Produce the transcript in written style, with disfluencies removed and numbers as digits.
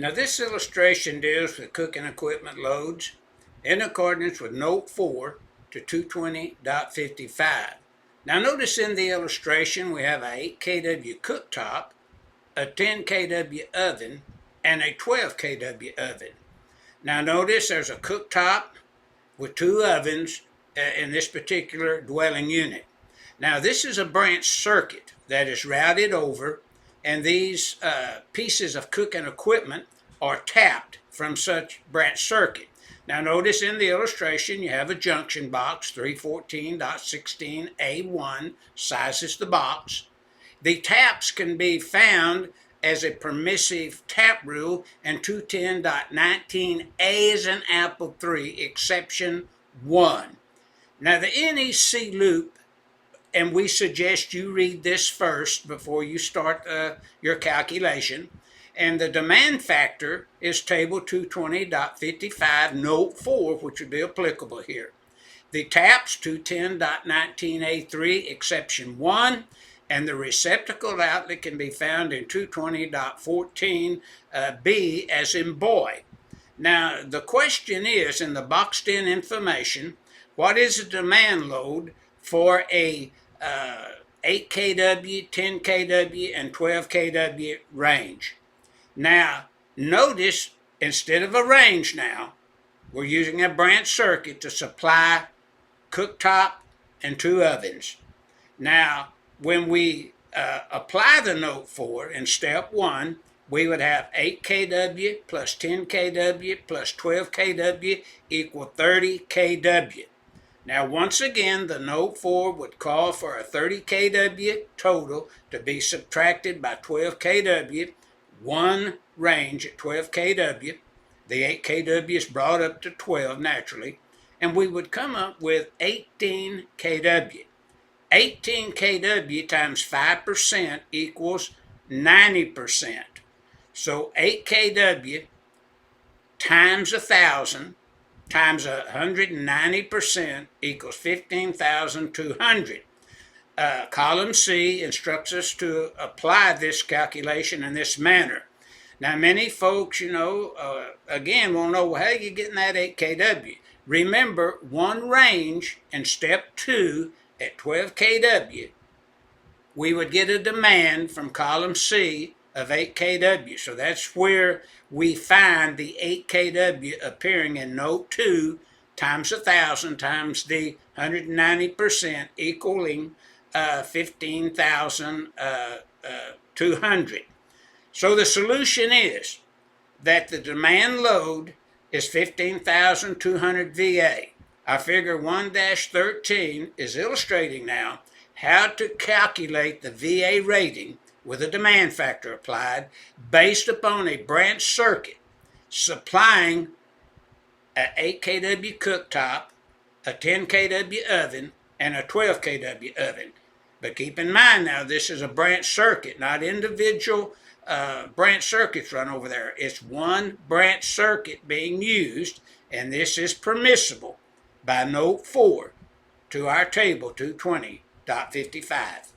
Now this illustration deals with cooking equipment loads in accordance with Note 4 to 220.55. Now notice in the illustration we have a 8 kW cooktop, a 10 kW oven, and a 12 kW oven. Now notice there's a cooktop with two ovens in this particular dwelling unit. Now this is a branch circuit that is routed over, and these pieces of cooking equipment are tapped from such branch circuit. Now notice in the illustration you have a junction box, 314.16A1, size is the box. The taps can be found as a permissive tap rule in 210.19A as in apple 3, exception 1. Now the NEC loop, and we suggest you read this first before you start your calculation, and the demand factor is table 220.55 note 4, which would be applicable here. The taps 210.19A3 exception 1, and the receptacle outlet can be found in 220.14B as in boy. Now the question is, in the boxed in information, what is the demand load for a 8 kW, 10 kW, and 12 kW range? Now, notice, instead of a range now, we're using a branch circuit to supply cooktop and two ovens. Now, when we apply the note 4 in step 1, we would have 8 kW plus 10 kW plus 12 kW equal 30 kW. Now, once again, the note 4 would call for a 30 kW total to be subtracted by 12 kW, one range at 12 kW. The 8 kW is brought up to 12 naturally, and we would come up with 18 kW. 18 kW times 5% equals 90%. So 8 kW times 1,000 times 190% equals 15,200. Column C instructs us to apply this calculation in this manner. Now, many folks, again, will know, well, how are you getting that 8 kW? Remember, one range in step 2 at 12 kW, we would get a demand from column C of 8 kW. So that's where we find the 8 kW appearing in note 2 times 1,000 times the 190% equaling 15,200. So the solution is that the demand load is 15,200 VA. Our figure 1-13 is illustrating now how to calculate the VA rating with a demand factor applied based upon a branch circuit supplying an 8 kW cooktop, a 10 kW oven, and a 12 kW oven. But keep in mind now, this is a branch circuit, not individual branch circuits run over there. It's one branch circuit being used, and this is permissible by note 4 to our table 220.55.